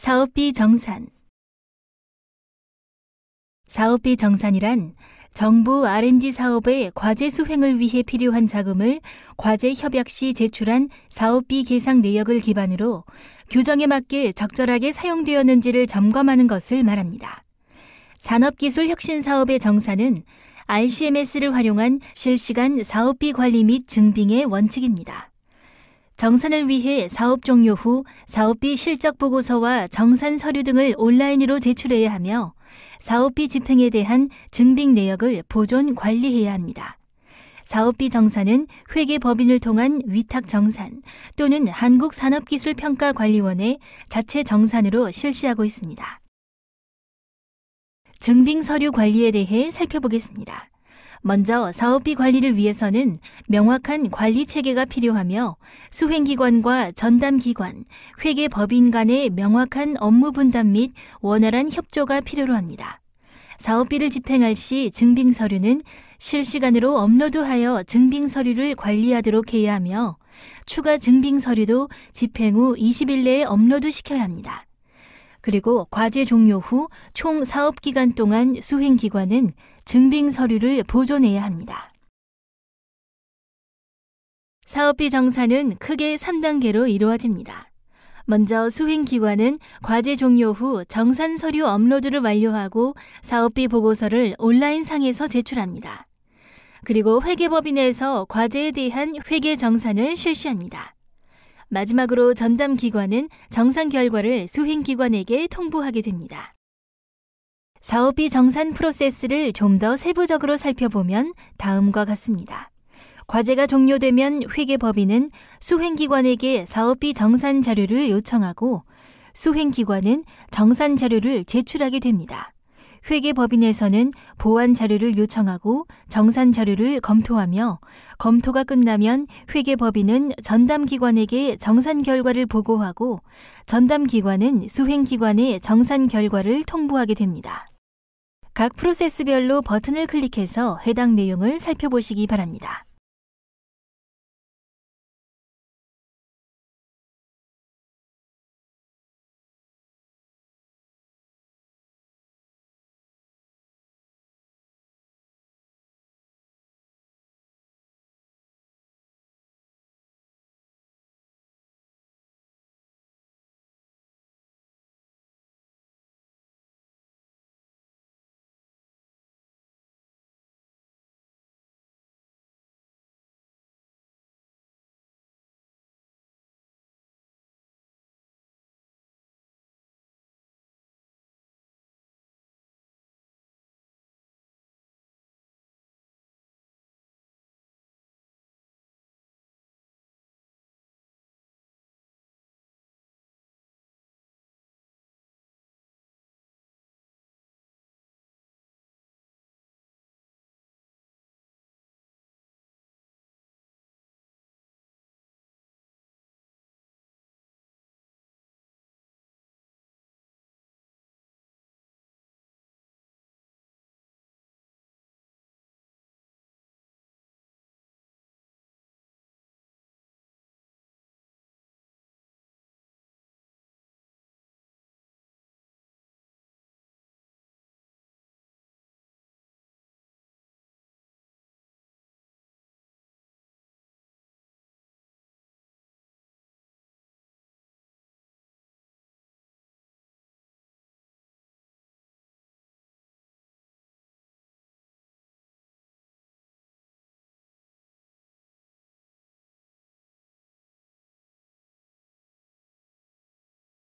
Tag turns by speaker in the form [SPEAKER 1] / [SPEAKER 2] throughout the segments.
[SPEAKER 1] 사업비 정산. 사업비 정산이란 정부 R&D 사업의 과제 수행을 위해 필요한 자금을 과제 협약 시 제출한 사업비 계상 내역을 기반으로 규정에 맞게 적절하게 사용되었는지를 점검하는 것을 말합니다. 산업기술 혁신 사업의 정산은 RCMS를 활용한 실시간 사업비 관리 및 증빙의 원칙입니다. 정산을 위해 사업 종료 후 사업비 실적 보고서와 정산 서류 등을 온라인으로 제출해야 하며 사업비 집행에 대한 증빙 내역을 보존 관리해야 합니다. 사업비 정산은 회계법인을 통한 위탁 정산 또는 한국산업기술평가관리원의 자체 정산으로 실시하고 있습니다. 증빙 서류 관리에 대해 살펴보겠습니다. 먼저 사업비 관리를 위해서는 명확한 관리 체계가 필요하며 수행기관과 전담기관, 회계법인 간의 명확한 업무 분담 및 원활한 협조가 필요로 합니다. 사업비를 집행할 시 증빙 서류는 실시간으로 업로드하여 증빙 서류를 관리하도록 해야 하며 추가 증빙 서류도 집행 후 20일 내에 업로드시켜야 합니다. 그리고 과제 종료 후 총 사업기간 동안 수행기관은 증빙 서류를 보존해야 합니다. 사업비 정산은 크게 3단계로 이루어집니다. 먼저 수행기관은 과제 종료 후 정산 서류 업로드를 완료하고 사업비 보고서를 온라인상에서 제출합니다. 그리고 회계법인에서 과제에 대한 회계 정산을 실시합니다. 마지막으로 전담기관은 정산 결과를 수행기관에게 통보하게 됩니다. 사업비 정산 프로세스를 좀 더 세부적으로 살펴보면 다음과 같습니다. 과제가 종료되면 회계법인은 수행기관에게 사업비 정산 자료를 요청하고 수행기관은 정산 자료를 제출하게 됩니다. 회계법인에서는 보완 자료를 요청하고 정산 자료를 검토하며 검토가 끝나면 회계법인은 전담기관에게 정산 결과를 보고하고 전담기관은 수행기관에 정산 결과를 통보하게 됩니다. 각 프로세스별로 버튼을 클릭해서 해당 내용을 살펴보시기 바랍니다.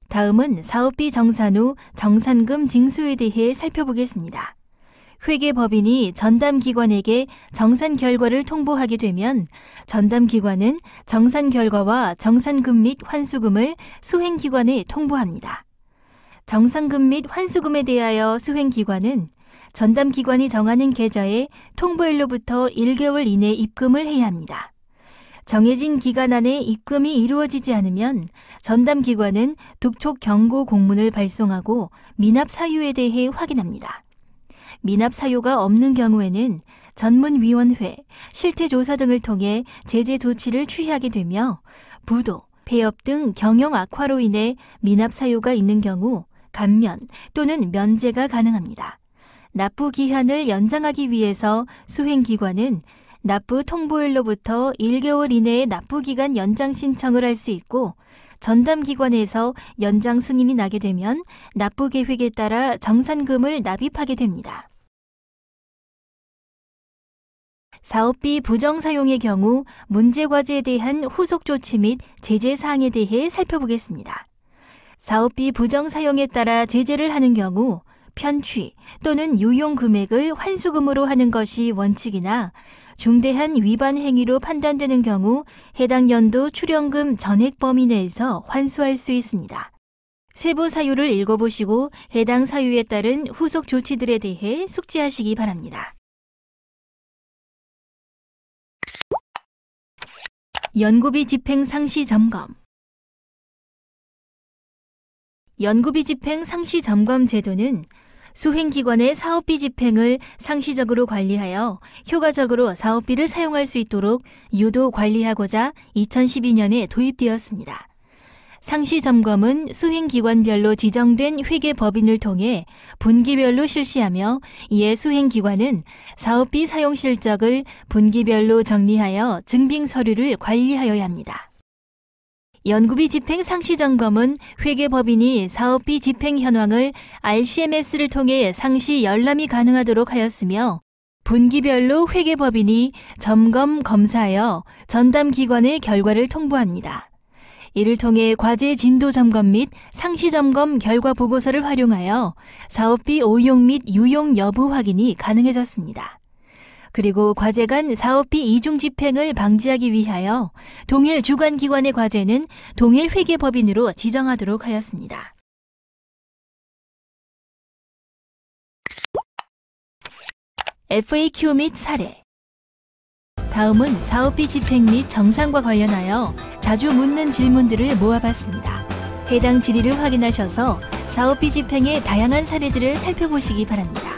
[SPEAKER 1] 다음은 사업비 정산 후 정산금 징수에 대해 살펴보겠습니다. 회계법인이 전담기관에게 정산 결과를 통보하게 되면 전담기관은 정산 결과와 정산금 및 환수금을 수행기관에 통보합니다. 정산금 및 환수금에 대하여 수행기관은 전담기관이 정하는 계좌에 통보일로부터 1개월 이내 입금을 해야 합니다. 정해진 기간 안에 입금이 이루어지지 않으면 전담기관은 독촉 경고 공문을 발송하고 미납 사유에 대해 확인합니다. 미납 사유가 없는 경우에는 전문위원회, 실태조사 등을 통해 제재 조치를 취하게 되며 부도, 폐업 등 경영 악화로 인해 미납 사유가 있는 경우 감면 또는 면제가 가능합니다. 납부 기한을 연장하기 위해서 수행기관은 납부 통보일로부터 1개월 이내에 납부기간 연장 신청을 할 수 있고 전담기관에서 연장 승인이 나게 되면 납부 계획에 따라 정산금을 납입하게 됩니다. 사업비 부정 사용의 경우 문제과제에 대한 후속 조치 및 제재 사항에 대해 살펴보겠습니다. 사업비 부정 사용에 따라 제재를 하는 경우 편취 또는 유용 금액을 환수금으로 하는 것이 원칙이나 중대한 위반 행위로 판단되는 경우 해당 연도 출연금 전액 범위 내에서 환수할 수 있습니다. 세부 사유를 읽어보시고 해당 사유에 따른 후속 조치들에 대해 숙지하시기 바랍니다. 연구비 집행 상시 점검. 연구비 집행 상시 점검 제도는 수행기관의 사업비 집행을 상시적으로 관리하여 효과적으로 사업비를 사용할 수 있도록 유도 관리하고자 2012년에 도입되었습니다. 상시 점검은 수행기관별로 지정된 회계법인을 통해 분기별로 실시하며 이에 수행기관은 사업비 사용 실적을 분기별로 정리하여 증빙 서류를 관리하여야 합니다. 연구비 집행 상시 점검은 회계법인이 사업비 집행 현황을 RCMS를 통해 상시 열람이 가능하도록 하였으며 분기별로 회계법인이 점검 검사하여 전담기관의 결과를 통보합니다. 이를 통해 과제 진도 점검 및 상시 점검 결과 보고서를 활용하여 사업비 오용 및 유용 여부 확인이 가능해졌습니다. 그리고 과제 간 사업비 이중 집행을 방지하기 위하여 동일 주관기관의 과제는 동일 회계법인으로 지정하도록 하였습니다. FAQ 및 사례. 다음은 사업비 집행 및 정산과 관련하여 자주 묻는 질문들을 모아봤습니다. 해당 질의를 확인하셔서 사업비 집행의 다양한 사례들을 살펴보시기 바랍니다.